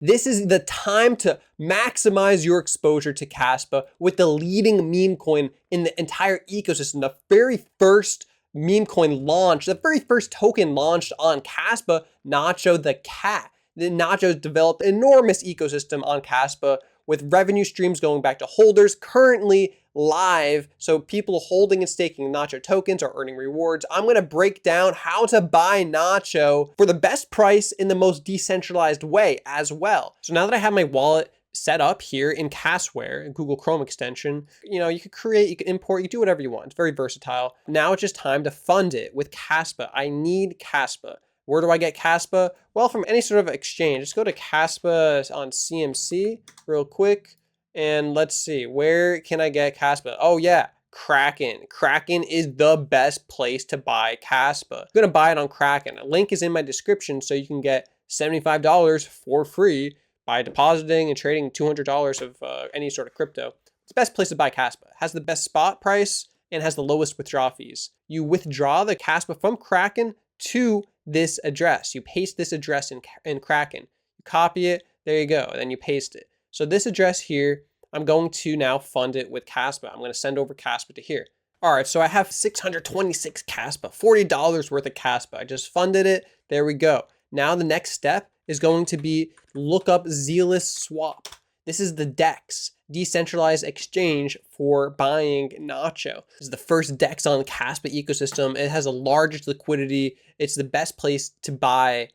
This is the time to maximize your exposure to Kaspa with the leading meme coin in the entire ecosystem. The very first meme coin launched, the very first token launched on Kaspa, Nacho the Kat. The Nacho's developed an enormous ecosystem on Kaspa with revenue streams going back to holders currently live. So people holding and staking Nacho tokens are earning rewards. I'm going to break down how to buy Nacho for the best price in the most decentralized way as well. So now that I have my wallet set up here in KasWare, a Google Chrome extension, you could create, you can import, you can do whatever you want. It's very versatile. Now it's just time to fund it with Kaspa. I need Kaspa. Where do I get Kaspa? Well, from any sort of exchange. Just go to Kaspa on CMC real quick. And let's see, where can I get Kaspa? Oh yeah, Kraken. Kraken is the best place to buy Kaspa. I'm gonna buy it on Kraken. A link is in my description so you can get $75 for free by depositing and trading $200 of any sort of crypto. It's the best place to buy Kaspa. It has the best spot price and has the lowest withdrawal fees. You withdraw the Kaspa from Kraken to this address. You paste this address in Kraken. You copy it, there you go, and then you paste it. So this address here, I'm going to now fund it with Kaspa. I'm going to send over Kaspa to here. All right, so I have 626 Kaspa, $40 worth of Kaspa. I just funded it. There we go. Now the next step is going to be look up Zealous swap. This is the DEX, decentralized exchange for buying Nacho. This is the first DEX on the Kaspa ecosystem. It has the largest liquidity. It's the best place to buy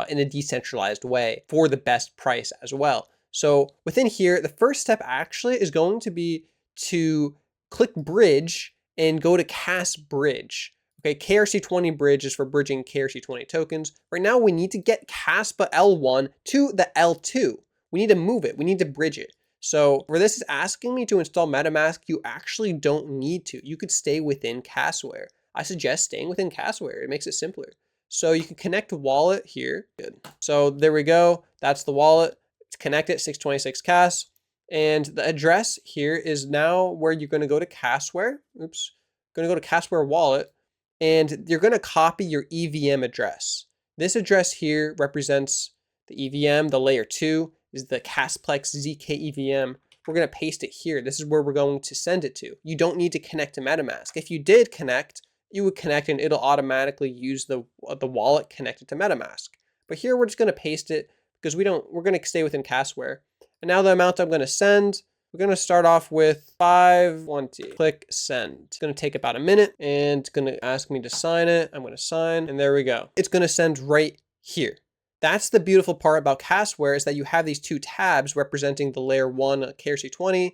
in a decentralized way for the best price as well. So within here, the first step actually is going to be to click bridge and go to Kas bridge. Okay, KRC20 bridge is for bridging KRC20 tokens. Right now, we need to get Kaspa L1 to the L2. We need to move it. We need to bridge it. So for this is asking me to install MetaMask. You actually don't need to. You could stay within KasWare. I suggest staying within KasWare. It makes it simpler. So you can connect a wallet here. Good. So there we go. That's the wallet. Connect it, 626 Kas. And the address here is now where you're going to go to KasWare. Oops. Going to go to KasWare wallet. And you're going to copy your EVM address. This address here represents the EVM, the layer 2 is the Kasplex zkEVM. We're going to paste it here. This is where we're going to send it to. You don't need to connect to MetaMask. If you did connect, you would connect and it'll automatically use the wallet connected to MetaMask. But here we're just going to paste it because we're going to stay within KasWare. And now the amount I'm going to send, we're going to start off with 520. Click send. It's going to take about a minute and it's going to ask me to sign it. I'm going to sign and there we go. It's going to send right here. That's the beautiful part about KasWare is that you have these two tabs representing the layer 1 KRC20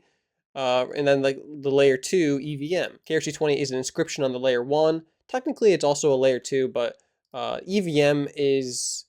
and then the layer 2 EVM. KRC20 is an inscription on the layer 1. Technically, it's also a layer 2, but EVM is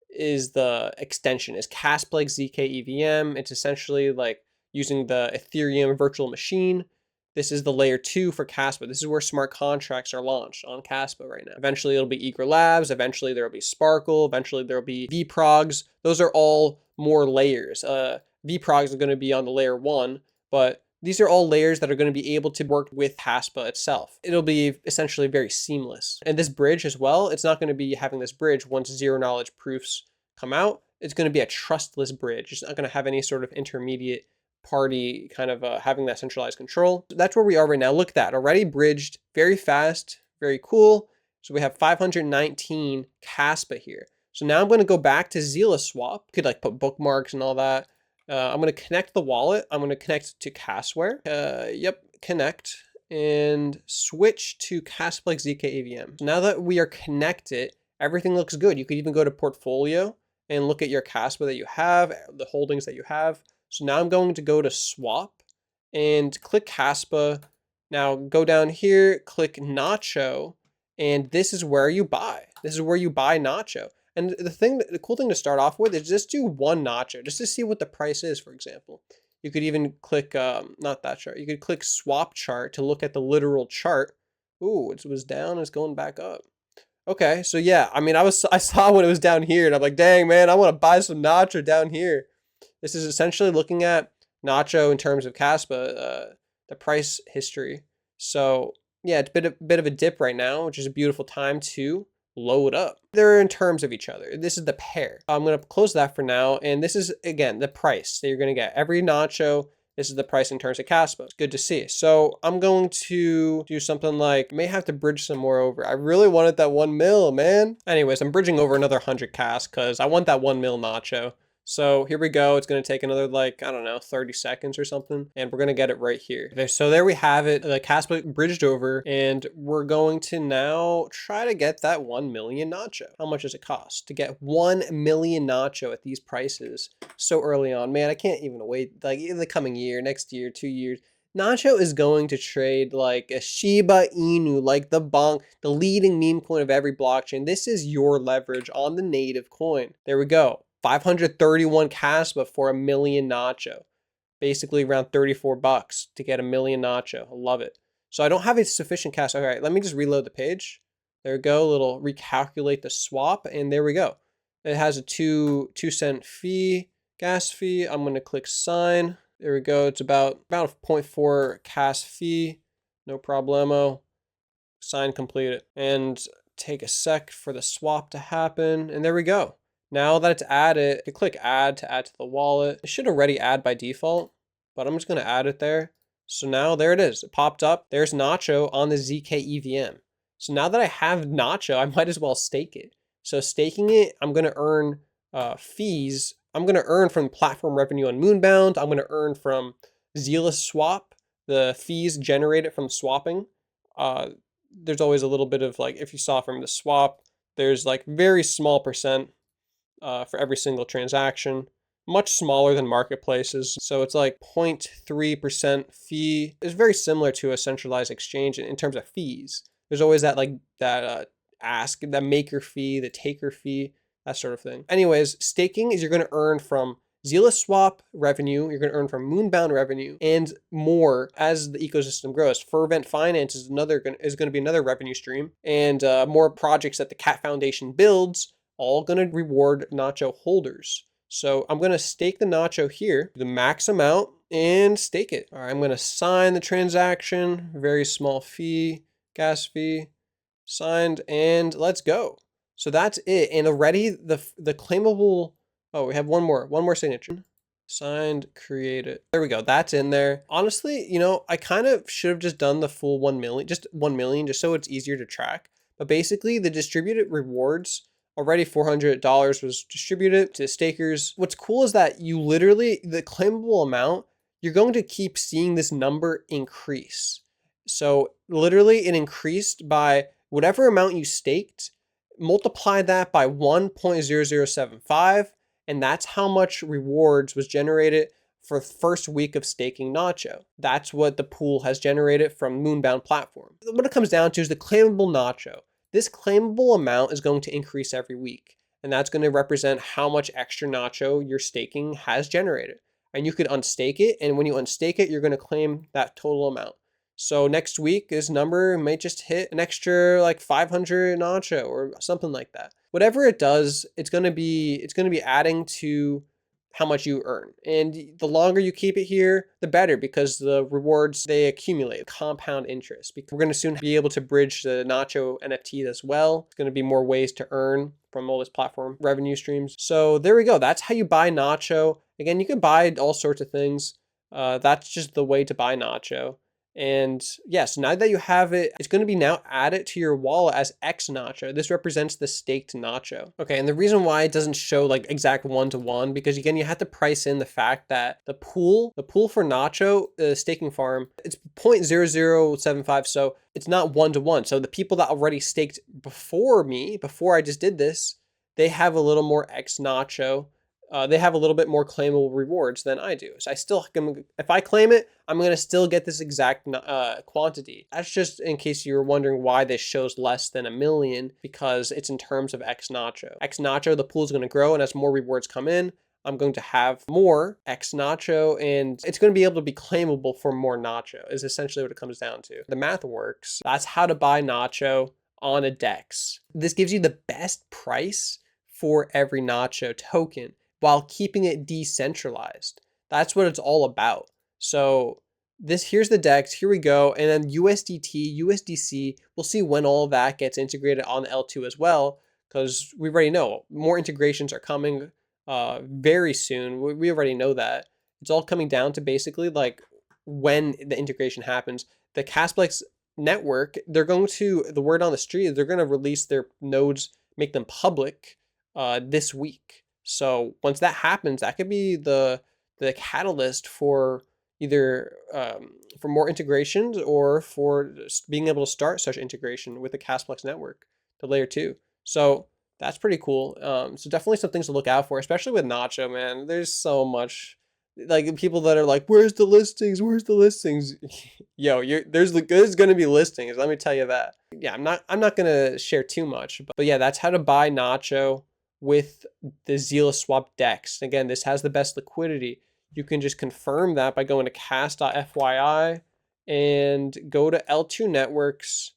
the extension, is Kasplex zkEVM. It's essentially like using the Ethereum virtual machine. This is the layer 2 for Kaspa. This is where smart contracts are launched on Kaspa right now. Eventually it'll be Eager Labs. Eventually there'll be Sparkle. Eventually there'll be VProgs. Those are all more layers. VProgs are going to be on the layer 1, but these are all layers that are going to be able to work with Kaspa itself. It'll be essentially very seamless. And this bridge as well, it's not going to be having this bridge once zero knowledge proofs come out. It's going to be a trustless bridge. It's not going to have any sort of intermediate party kind of having that centralized control. So that's where we are right now. Look at that, already bridged, very fast, very cool. So we have 519 Kaspa here. So now I'm going to go back to Zealous swap. You could like put bookmarks and all that. I'm going to connect the wallet. I'm going to connect to KasWare. Yep, connect and switch to Kasplex zkEVM. So now that we are connected, everything looks good. You could even go to portfolio and look at your Kaspa that you have, the holdings that you have. So now I'm going to go to swap and click Kaspa. Now go down here, click Nacho, and this is where you buy. This is where you buy Nacho. And the cool thing to start off with is just do one Nacho, just to see what the price is, for example. You could even click, not that chart, you could click swap chart to look at the literal chart. Ooh, it was down, it's going back up. Okay, so yeah, I mean, I saw when it was down here and I'm like, dang man, I want to buy some Nacho down here. This is essentially looking at Nacho in terms of Kaspa, the price history. So yeah, it's a bit of a dip right now, which is a beautiful time to load up. They're in terms of each other. This is the pair. I'm going to close that for now. And this is, again, the price that you're going to get. Every nacho, this is the price in terms of Kaspa. It's good to see. So I'm going to do something like, may have to bridge some more over. I really wanted that 1 mil, man. Anyways, I'm bridging over another 100 Kas because I want that 1 mil nacho. So here we go. It's going to take another, like, I don't know, 30 seconds or something. And we're going to get it right here. Okay, so there we have it. The Kaspa bridged over. And we're going to now try to get that 1 million nacho. How much does it cost to get 1 million nacho at these prices so early on? Man, I can't even wait. Like, in the coming year, next year, 2 years. Nacho is going to trade like a Shiba Inu, like the bonk, the leading meme coin of every blockchain. This is your leverage on the native coin. There we go. 531 Kaspa for 1 million nacho. Basically around 34 bucks to get 1 million nacho. I love it. So I don't have a sufficient cash. All right, let me just reload the page. There we go. A little recalculate the swap. And there we go. It has a 2-cent fee, gas fee. I'm going to click sign. There we go. It's about a 0.4 Kas fee. No problemo. Sign completed. And take a sec for the swap to happen. And there we go. Now that it's added, you click add to the wallet. It should already add by default, but I'm just going to add it there. So now there it is. It popped up. There's Nacho on the zkEVM. So now that I have Nacho, I might as well stake it. So staking it, I'm going to earn fees. I'm going to earn from platform revenue on Moonbound. I'm going to earn from Zealous swap, the fees generated from swapping. There's always a little bit of, like, if you saw from the swap, there's like very small percent for every single transaction, much smaller than marketplaces. So it's like 0.3% fee. It's very similar to a centralized exchange in terms of fees. There's always that, like, that maker fee, the taker fee, that sort of thing. Anyways, staking is you're going to earn from Zealous swap revenue, you're going to earn from Moonbound revenue, and more as the ecosystem grows. Fervent Finance is going to be another revenue stream, and more projects that the Kat Foundation builds, all going to reward Nacho holders. So I'm going to stake the Nacho here, the max amount, and stake it. All right, I'm going to sign the transaction, very small fee, gas fee, signed, and let's go. So that's it. And already the claimable, oh, we have one more signature. Signed, created. There we go. That's in there. Honestly, you know, I kind of should have just done the full 1 million, just 1 million, just so it's easier to track. But basically the distributed rewards, already $400 was distributed to stakers. What's cool is that you literally, the claimable amount, you're going to keep seeing this number increase. So literally it increased by whatever amount you staked, multiply that by 1.0075, and that's how much rewards was generated for the first week of staking Nacho. That's what the pool has generated from Moonbound platform. What it comes down to is the claimable Nacho. This claimable amount is going to increase every week, and that's going to represent how much extra Nacho your staking has generated. And you could unstake it, and when you unstake it, you're going to claim that total amount. So next week, this number may just hit an extra like 500 Nacho or something like that. Whatever it does, it's going to be adding to how much you earn. And the longer you keep it here, the better, because the rewards, they accumulate compound interest. We're going to soon be able to bridge the Nacho NFT as well. It's going to be more ways to earn from all this platform revenue streams. So there we go. That's how you buy Nacho. Again, you can buy all sorts of things. That's just the way to buy Nacho. And yes, now that you have it, it's going to be now added to your wallet as X Nacho. This represents the staked Nacho. Okay, and the reason why it doesn't show like exact one-to-one, because again, you have to price in the fact that the pool for Nacho, the staking farm, it's 0.0075, so it's not one-to-one. So the people that already staked before me, before I just did this, they have a little more X Nacho. They have a little bit more claimable rewards than I do. So I still, if I claim it, I'm going to still get this exact quantity. That's just in case you were wondering why this shows less than 1 million, because it's in terms of X Nacho. X Nacho, the pool is going to grow, and as more rewards come in, I'm going to have more X Nacho, and it's going to be able to be claimable for more Nacho, is essentially what it comes down to. The math works. That's how to buy Nacho on a DEX. This gives you the best price for every Nacho token, while keeping it decentralized. That's what it's all about. So here's the DEX, here we go, and then USDT, USDC, we'll see when all that gets integrated on L2 as well, because we already know more integrations are coming very soon. We already know that. It's all coming down to basically like when the integration happens. The Kasplex network, they're going to, the word on the street is they're going to release their nodes, make them public this week. So once that happens, that could be the catalyst for either for more integrations or for being able to start such integration with the Kasplex network, the layer 2. So that's pretty cool. So definitely some things to look out for, especially with Nacho, man. There's so much, like people that are like, "Where's the listings? Where's the listings?" Yo, there's gonna be listings. Let me tell you that. Yeah, I'm not gonna share too much, but yeah, that's how to buy Nacho with the Zealous swap DEX. Again, this has the best liquidity. You can just confirm that by going to cas.fyi and go to L2 networks.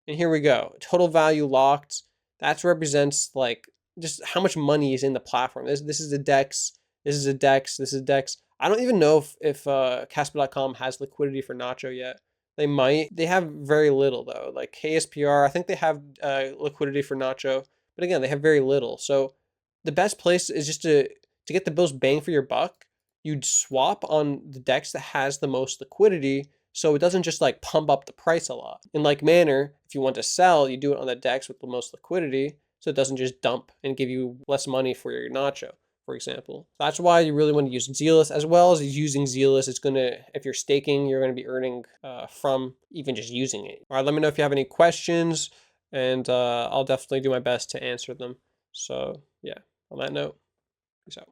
And here we go. Total value locked. That represents like just how much money is in the platform. This is a DEX. This is a DEX. This is a DEX. I don't even know if Kaspa.com has liquidity for Nacho yet. They might. They have very little though. Like KSPR, I think they have liquidity for Nacho, but again, they have very little. So the best place is just to get the most bang for your buck. You'd swap on the DEX that has the most liquidity, so it doesn't just like pump up the price a lot. In like manner, if you want to sell, you do it on the DEX with the most liquidity, so it doesn't just dump and give you less money for your Nacho, for example. That's why you really want to use Zealous, as well as using Zealous. It's gonna, if you're staking, you're gonna be earning from even just using it. All right, let me know if you have any questions, and I'll definitely do my best to answer them. So yeah, on that note, peace out.